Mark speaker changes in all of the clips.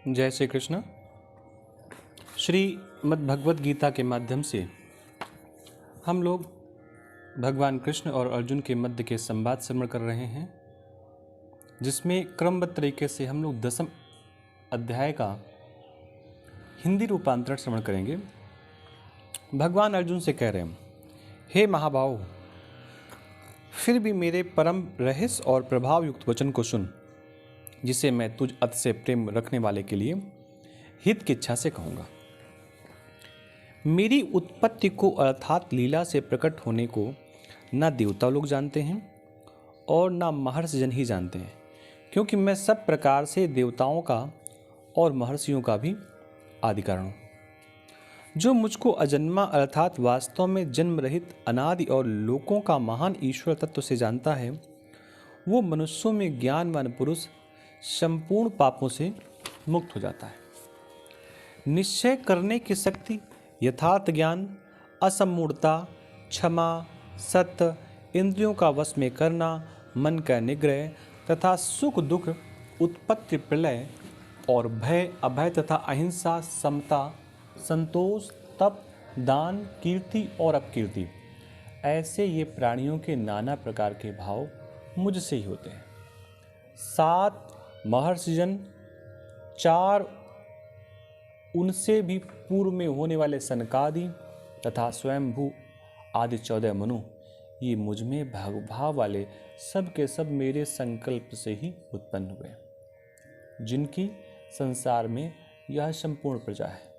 Speaker 1: जय श्री कृष्ण। श्रीमद् भगवद गीता के माध्यम से हम लोग भगवान कृष्ण और अर्जुन के मध्य के संवाद श्रवण कर रहे हैं, जिसमें क्रमबद्ध तरीके से हम लोग 10वें अध्याय का हिंदी रूपांतरण श्रवण करेंगे। भगवान अर्जुन से कह रहे हैं, हे महाबाहो, फिर भी मेरे परम रहस्य और प्रभाव युक्त वचन को सुन, जिसे मैं तुझ अति से प्रेम रखने वाले के लिए हित की इच्छा से कहूँगा। मेरी उत्पत्ति को अर्थात लीला से प्रकट होने को ना देवता लोग जानते हैं और ना महर्षि जन ही जानते हैं, क्योंकि मैं सब प्रकार से देवताओं का और महर्षियों का भी आदि कारण हूँ। जो मुझको अजन्मा अर्थात वास्तव में जन्म रहित अनादि और लोकों का महान ईश्वर तत्व से जानता है, वो मनुष्यों में ज्ञानवान पुरुष संपूर्ण पापों से मुक्त हो जाता है। निश्चय करने की शक्ति, यथार्थ ज्ञान, असमूढ़ता, क्षमा, सत्य, इंद्रियों का वश में करना, मन का निग्रह तथा सुख दुख, उत्पत्ति प्रलय और भय अभय तथा अहिंसा, समता, संतोष, तप, दान, कीर्ति और अपकीर्ति, ऐसे ये प्राणियों के नाना प्रकार के भाव मुझसे ही होते हैं। 7 महर्षिजन, 4 उनसे भी पूर्व में होने वाले सनकादि तथा स्वयंभू आदि 14 मनु, ये मुझ में भाव वाले सब के सब मेरे संकल्प से ही उत्पन्न हुए, जिनकी संसार में यह संपूर्ण प्रजा है।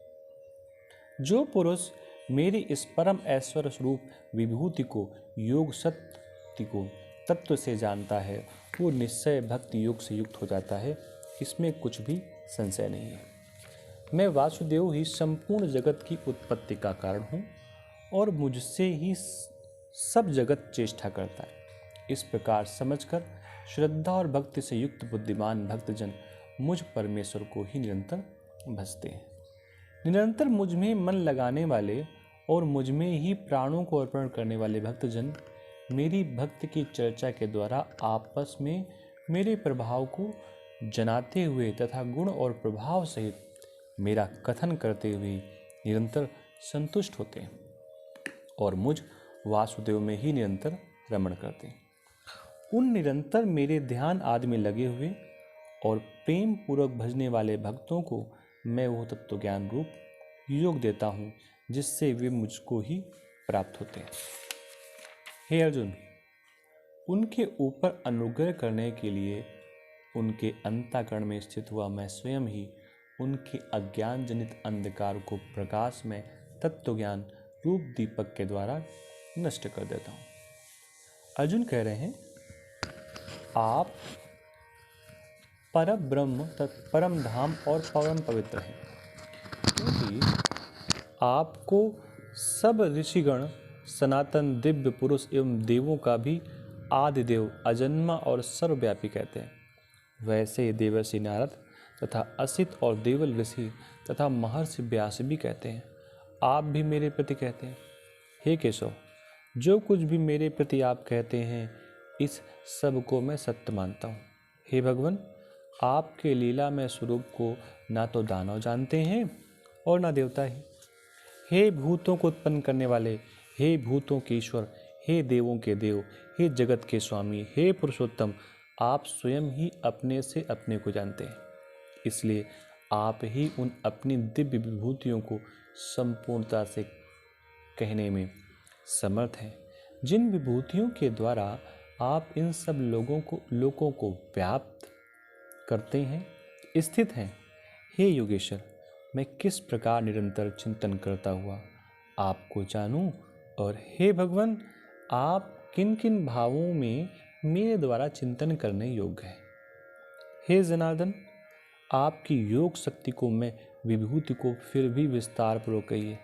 Speaker 1: जो पुरुष मेरी इस परम ऐश्वर्य स्वरूप विभूति को, योग शक्ति को तत्व से जानता है, वो निश्चय भक्ति योग से युक्त हो जाता है। इसमें कुछ भी संशय नहीं है। मैं वासुदेव ही संपूर्ण जगत की उत्पत्ति का कारण हूँ और मुझसे ही सब जगत चेष्टा करता है। इस प्रकार समझकर श्रद्धा और भक्ति से युक्त बुद्धिमान भक्तजन मुझ परमेश्वर को ही निरंतर भजते हैं। निरंतर मुझ में मन लगाने वाले और मुझ में ही प्राणों को अर्पण करने वाले भक्तजन मेरी भक्ति की चर्चा के द्वारा आपस में मेरे प्रभाव को जनाते हुए तथा गुण और प्रभाव सहित मेरा कथन करते हुए निरंतर संतुष्ट होते हैं और मुझ वासुदेव में ही निरंतर रमण करते हैं। उन निरंतर मेरे ध्यान आदि में लगे हुए और प्रेम पूर्वक भजने वाले भक्तों को मैं वो तत्व ज्ञान रूप योग देता हूँ, जिससे वे मुझको ही प्राप्त होते हैं। हे अर्जुन, उनके ऊपर अनुग्रह करने के लिए उनके अंतःकरण में स्थित हुआ मैं स्वयं ही उनके अज्ञान जनित अंधकार को प्रकाश में तत्व ज्ञान रूप दीपक के द्वारा नष्ट कर देता हूँ। अर्जुन कह रहे हैं, आप परम ब्रह्म, परम धाम और परम पवित्र हैं, क्योंकि आपको सब ऋषिगण, सनातन दिव्य पुरुष एवं देवों का भी आदि देव, अजन्मा और सर्वव्यापी कहते हैं। वैसे देवर्षि नारद तथा असित और देवल ऋषि तथा महर्षि व्यास भी कहते हैं। आप भी मेरे प्रति कहते हैं। हे केशव, जो कुछ भी मेरे प्रति आप कहते हैं, इस सब को मैं सत्य मानता हूँ। हे भगवान, आपके लीला में स्वरूप को ना तो दानव जानते हैं और ना देवता ही। हे भूतों को उत्पन्न करने वाले, हे भूतों के ईश्वर, हे देवों के देव, हे जगत के स्वामी, हे पुरुषोत्तम, आप स्वयं ही अपने से अपने को जानते हैं। इसलिए आप ही उन अपनी दिव्य विभूतियों को संपूर्णता से कहने में समर्थ हैं, जिन विभूतियों के द्वारा आप इन सब लोगों को व्याप्त करते हैं, स्थित हैं। हे योगेश्वर, मैं किस प्रकार निरंतर चिंतन करता हुआ आपको जानूं, और हे भगवान, आप किन किन भावों में मेरे द्वारा चिंतन करने योग्य हैं। हे जनार्दन, आपकी योग शक्ति को मैं विभूति को फिर भी विस्तार पूर्वक कहिए,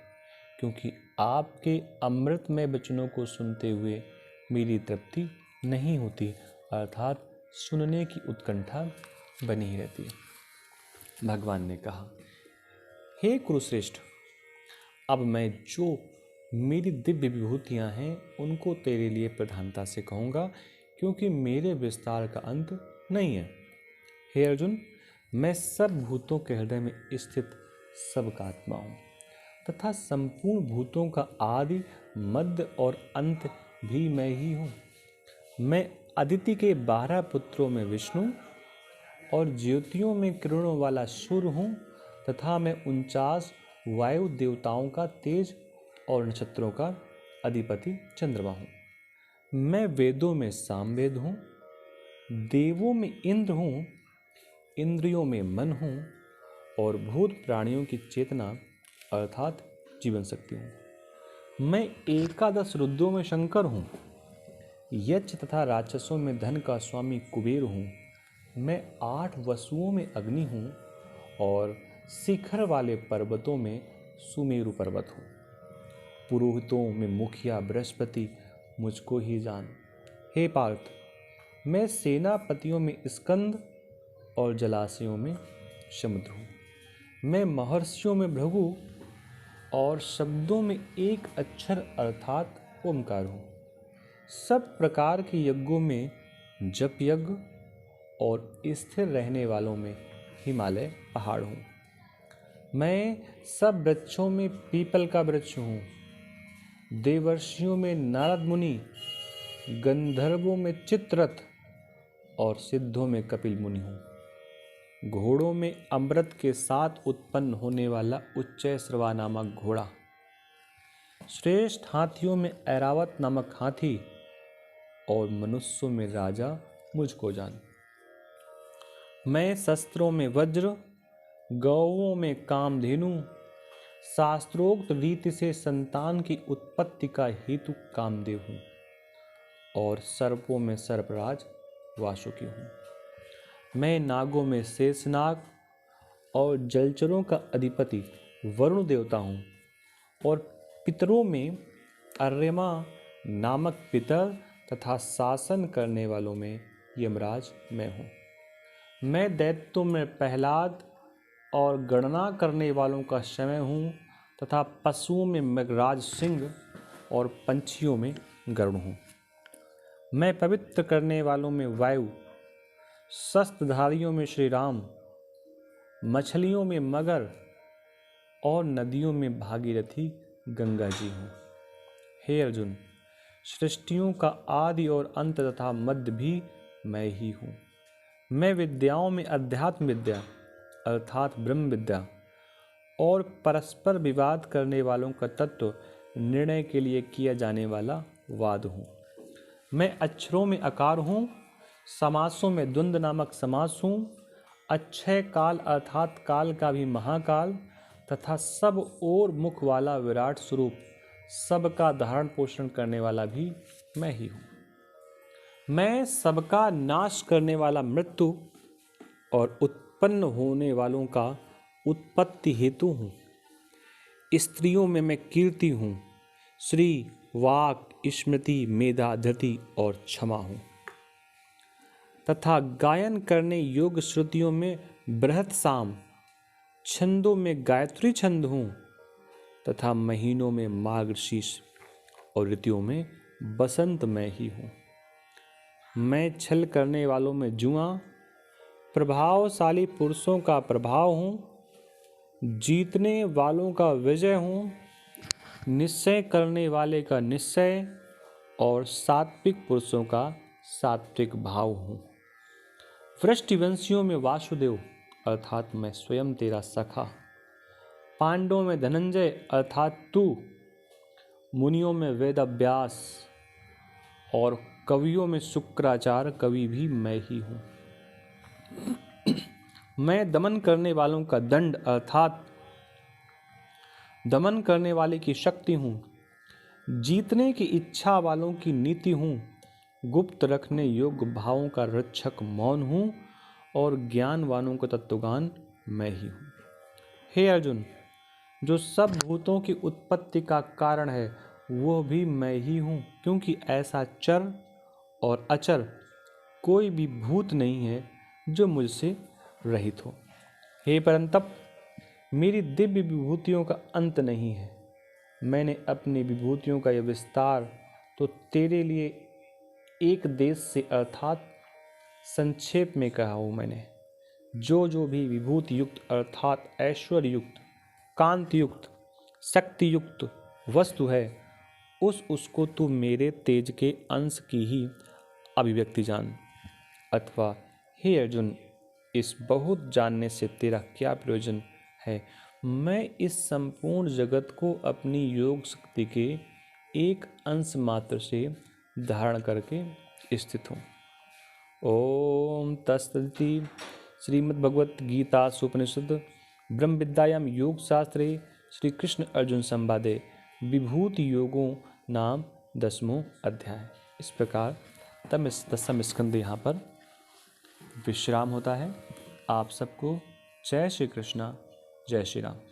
Speaker 1: क्योंकि आपके अमृतमय वचनों को सुनते हुए मेरी तृप्ति नहीं होती, अर्थात सुनने की उत्कंठा बनी ही रहती है। भगवान ने कहा, हे कुरुश्रेष्ठ, अब मैं जो मेरी दिव्य विभूतियाँ हैं उनको तेरे लिए प्रधानता से कहूँगा, क्योंकि मेरे विस्तार का अंत नहीं है। हे अर्जुन, मैं सब भूतों के हृदय में स्थित सबका आत्मा हूँ तथा संपूर्ण भूतों का आदि मध्य और अंत भी मैं ही हूँ। मैं अदिति के 12 पुत्रों में विष्णु और ज्योतियों में किरणों वाला सूर्य हूँ तथा मैं 49 वायु देवताओं का तेज और नक्षत्रों का अधिपति चंद्रमा हूँ। मैं वेदों में सामवेद हूँ, देवों में इंद्र हूँ, इंद्रियों में मन हूँ और भूत प्राणियों की चेतना अर्थात जीवन शक्ति हूँ। मैं 11 रुद्रों में शंकर हूँ, यक्ष तथा राक्षसों में धन का स्वामी कुबेर हूँ। मैं 8 वसुओं में अग्नि हूँ और शिखर वाले पर्वतों में सुमेरु पर्वत हूँ। पुरोहितों में मुखिया बृहस्पति मुझको ही जान। हे पार्थ, मैं सेनापतियों में स्कंद और जलाशयों में समुद्र हूँ। मैं महर्षियों में भृगु और शब्दों में एक अक्षर अर्थात ओमकार हूँ। सब प्रकार के यज्ञों में जप यज्ञ और स्थिर रहने वालों में हिमालय पहाड़ हूँ। मैं सब वृक्षों में पीपल का वृक्ष हूँ, देवर्षियों में नारद मुनि, गंधर्वों में चित्ररथ और सिद्धों में कपिल मुनि हूँ। घोड़ों में अमृत के साथ उत्पन्न होने वाला उच्चैःश्रवा नामक घोड़ा, श्रेष्ठ हाथियों में ऐरावत नामक हाथी और मनुष्यों में राजा मुझको जान। मैं शस्त्रों में वज्र, गौओं में कामधेनु, शास्त्रोक्त रीति से संतान की उत्पत्ति का हेतु कामदेव हूँ और सर्पों में सर्पराज वासुकी हूँ। मैं नागों में शेषनाग और जलचरों का अधिपति वरुण देवता हूँ और पितरों में अर्यमा नामक पितर तथा शासन करने वालों में यमराज मैं हूँ। मैं दैत्यों में प्रहलाद और गणना करने वालों का समय हूँ तथा पशुओं में मृगराज सिंह और पंछियों में गरुड़ हूँ। मैं पवित्र करने वालों में वायु, शस्त्रधारियों में श्री राम, मछलियों में मगर और नदियों में भागीरथी गंगा जी हूँ। हे अर्जुन, सृष्टियों का आदि और अंत तथा मध्य भी मैं ही हूँ। मैं विद्याओं में अध्यात्म विद्या अर्थात ब्रह्म विद्या और परस्पर विवाद करने वालों का तत्व निर्णय के लिए किया जाने वाला वाद हूँ। मैं अक्षरों में अकार हूँ, समासों में द्वंद्व नामक समास हूँ, अक्षय काल अर्थात काल का भी महाकाल तथा सब ओर मुख वाला विराट स्वरूप सबका धारण पोषण करने वाला भी मैं ही हूँ। मैं सबका नाश करने वाला मृत्यु और उत्पन्न होने वालों का उत्पत्ति हेतु हूँ। स्त्रियों में मैं कीर्ति हूँ, श्री, वाक, स्मृति, मेधा, धृति और क्षमा हूँ तथा गायन करने योग्य श्रुतियों में बृहत साम, छंदों में गायत्री छंद हूँ तथा महीनों में मार्गशीर्ष और ऋतुओं में बसंत मैं ही हूँ। मैं छल करने वालों में जुआ, प्रभावशाली पुरुषों का प्रभाव हूँ, जीतने वालों का विजय हूँ, निश्चय करने वाले का निश्चय और सात्विक पुरुषों का सात्विक भाव हूँ। वृष्टिवंशियों में वासुदेव अर्थात मैं स्वयं तेरा सखा, पांडवों में धनंजय अर्थात तू, मुनियों में वेदव्यास और कवियों में शुक्राचार्य कवि भी मैं ही हूँ। मैं दमन करने वालों का दंड अर्थात दमन करने वाले की शक्ति हूँ, जीतने की इच्छा वालों की नीति हूँ, गुप्त रखने योग्य भावों का रक्षक मौन हूँ और ज्ञानवानों का तत्वज्ञान मैं ही हूँ। हे अर्जुन, जो सब भूतों की उत्पत्ति का कारण है वह भी मैं ही हूँ, क्योंकि ऐसा चर और अचर कोई भी भूत नहीं है जो मुझसे रहित हो। हे परंतप, मेरी दिव्य विभूतियों का अंत नहीं है। मैंने अपनी विभूतियों का यह विस्तार तो तेरे लिए एक देश से अर्थात संक्षेप में कहा हूँ मैंने, जो भी विभूति युक्त अर्थात ऐश्वर्य युक्त, कांति युक्त, शक्ति युक्त वस्तु है, उसको तू मेरे तेज के अंश की ही अभिव्यक्ति जान। अथवा हे अर्जुन, इस बहुत जानने से तेरा क्या प्रयोजन है? मैं इस संपूर्ण जगत को अपनी योग शक्ति के एक अंश मात्र से धारण करके स्थित हूँ। ओम तत्सदिति। श्रीमद्भगवद्गीतासूपनिषद ब्रह्म विद्यायां योग शास्त्रे श्री कृष्ण अर्जुन संवादे विभूति योगों नाम 10वां अध्याय। इस प्रकार तब 10वां स्कंद यहाँ पर विश्राम होता है। आप सबको जय श्री कृष्णा, जय श्री राम।